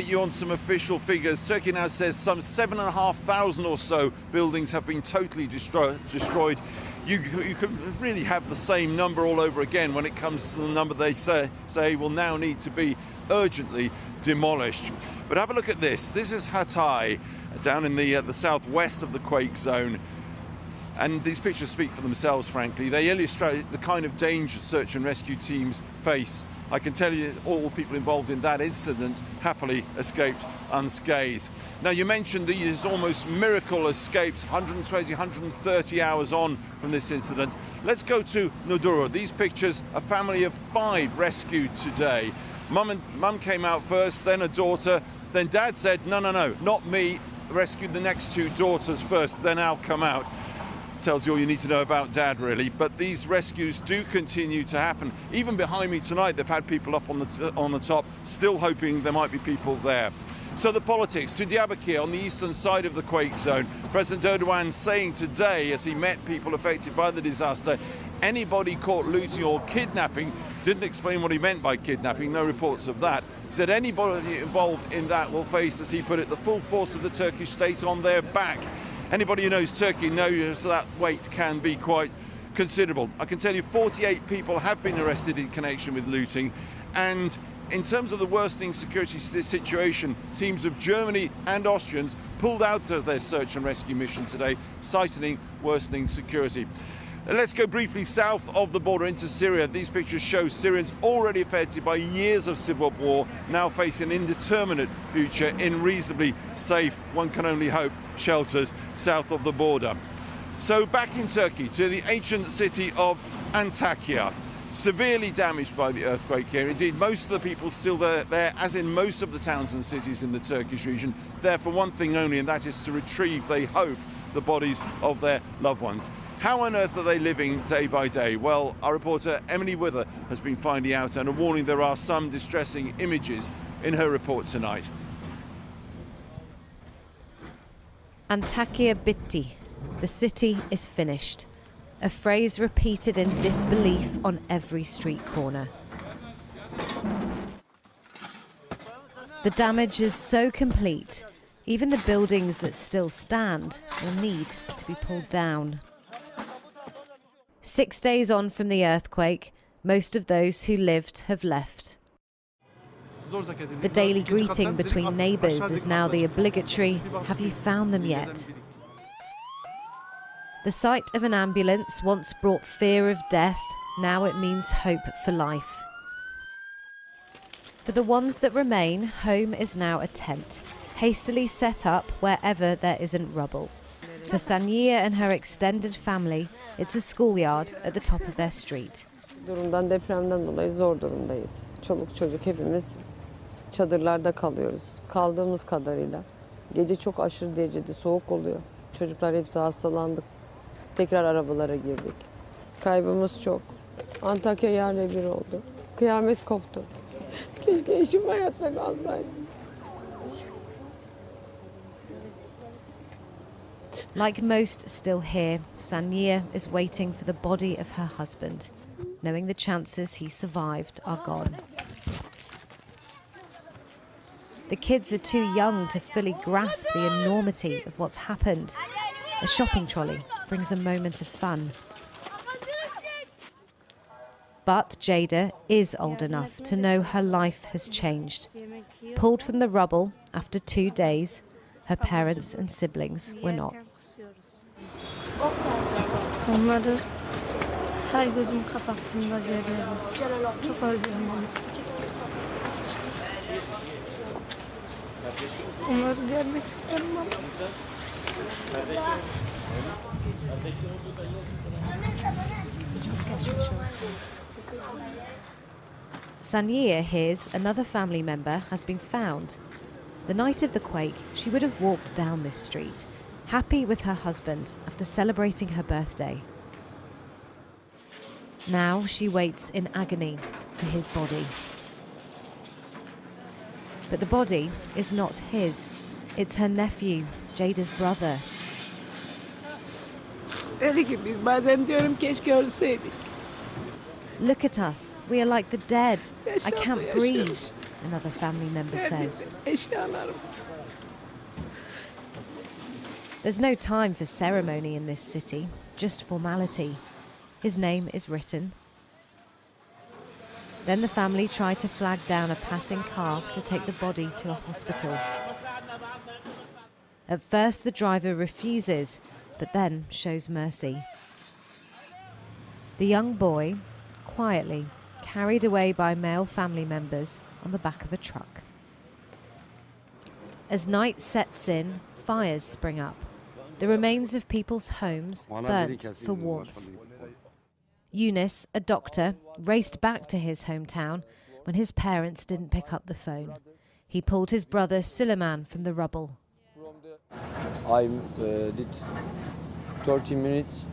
You on some official figures. Turkey now says some 7,500 or so buildings have been totally destroyed. You could really have the same number all over again when it comes to the number they say will now need to be urgently demolished. But have a look at this. This is Hatay, down in the southwest of the quake zone. And these pictures speak for themselves, frankly. They illustrate the kind of danger search and rescue teams face. I can tell you all people involved in that incident happily escaped unscathed. Now, you mentioned these almost miracle escapes, 120, 130 hours on from this incident. Let's go to Nuduro. These pictures, a family of 5 rescued today. Mum came out first, then a daughter. Then Dad said, no, not me. Rescued the next 2 daughters first, then I'll come out. Tells you all you need to know about Dad, really. But these rescues do continue to happen. Even behind me tonight, they've had people up on the top, still hoping there might be people there. So the politics, to Diyarbakir on the eastern side of the quake zone. President Erdogan saying today, as he met people affected by the disaster, anybody caught looting or kidnapping, didn't explain what he meant by kidnapping, no reports of that. He said anybody involved in that will face, as he put it, the full force of the Turkish state on their back. Anybody who knows Turkey knows that weight can be quite considerable. I can tell you 48 people have been arrested in connection with looting. And in terms of the worsening security situation, teams of Germany and Austrians pulled out of their search and rescue mission today, citing worsening security. Let's go briefly south of the border into Syria. These pictures show Syrians already affected by years of civil war, now facing an indeterminate future in reasonably safe, one can only hope, shelters south of the border. So back in Turkey to the ancient city of Antakya, severely damaged by the earthquake here. Indeed, most of the people still there, as in most of the towns and cities in the Turkish region, there for one thing only, and that is to retrieve, they hope, the bodies of their loved ones. How on earth are they living day by day? Well, our reporter Emily Wither has been finding out, and a warning, there are some distressing images in her report tonight. Antakya bitti. The city is finished. A phrase repeated in disbelief on every street corner. The damage is so complete, even the buildings that still stand will need to be pulled down. 6 days on from the earthquake, most of those who lived have left. The daily greeting between neighbours is now the obligatory, "Have you found them yet?" The sight of an ambulance once brought fear of death, now it means hope for life. For the ones that remain, home is now a tent, hastily set up wherever there isn't rubble. For Saniye and her extended family, it's a schoolyard at the top of their street. Durumdan, depremden dolayı zor durumdayız. Çoluk çocuk hepimiz çadırlarda kalıyoruz. Kaldığımız kadarıyla. Gece çok aşırı derecede soğuk oluyor. Çocuklar hepsi hastalandık. Tekrar arabalara girdik. Kaybımız çok. Antakya yerle bir oldu. Kıyamet koptu. Keşke eşim hayatta kalsaydı. Like most still here, Saniye is waiting for the body of her husband, knowing the chances he survived are gone. The kids are too young to fully grasp the enormity of what's happened. A shopping trolley brings a moment of fun. But Jada is old enough to know her life has changed. Pulled from the rubble after 2 days, her parents and siblings were not. Onları her gözümü kapattığımda görüyorum. Çok özlüyorum onu. Onları görmek istiyorum ama. Saniye hears another family member has been found. The night of the quake, she would have walked down this street, happy with her husband after celebrating her birthday. Now she waits in agony for his body. But the body is not his. It's her nephew, Jada's brother. Öyle gibiyiz. Bazen diyorum keşke ölseydik. Look at us. We are like the dead. I can't breathe. another family member says. Eşyalarımız. There's no time for ceremony in this city, just formality. His name is written. Then the family try to flag down a passing car to take the body to a hospital. At first, the driver refuses, but then shows mercy. The young boy, quietly, carried away by male family members on the back of a truck. As night sets in, fires spring up. The remains of people's homes burnt for warmth. Yunus, a doctor, raced back to his hometown when his parents didn't pick up the phone. He pulled his brother Suleiman from the rubble. I did 30 minutes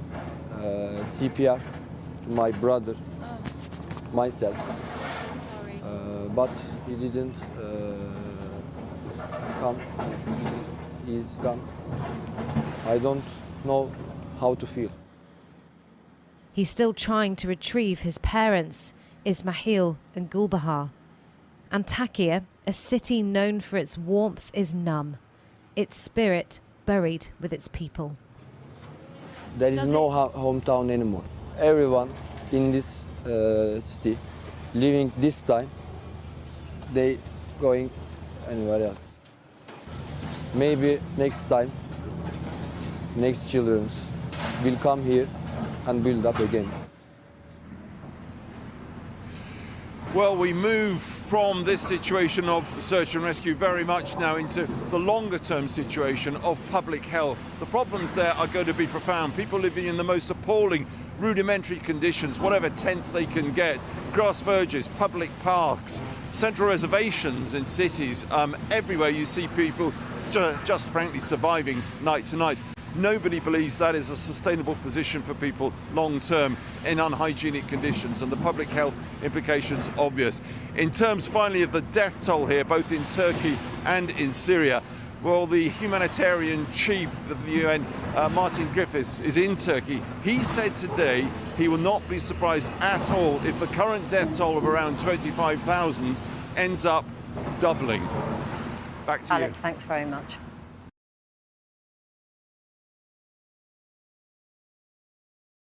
CPR to my brother, myself, but he didn't come. He's gone. I don't know how to feel. He's still trying to retrieve his parents, Ismail and Gulbahar. Antakya, a city known for its warmth, is numb. Its spirit buried with its people. There is no hometown anymore. Everyone in this city living this time, they going anywhere else. Maybe next time, next children will come here and build up again. Well, we move from this situation of search and rescue very much now into the longer-term situation of public health. The problems there are going to be profound. People living in the most appalling, rudimentary conditions, whatever tents they can get, grass verges, public parks, central reservations in cities. Everywhere you see people just frankly surviving night to night. Nobody believes that is a sustainable position for people long-term in unhygienic conditions, and the public health implications obvious. In terms finally of the death toll here, both in Turkey and in Syria, well, the humanitarian chief of the UN, Martin Griffiths, is in Turkey. He said today he will not be surprised at all if the current death toll of around 25,000 ends up doubling. Back to you. Alex, thanks very much.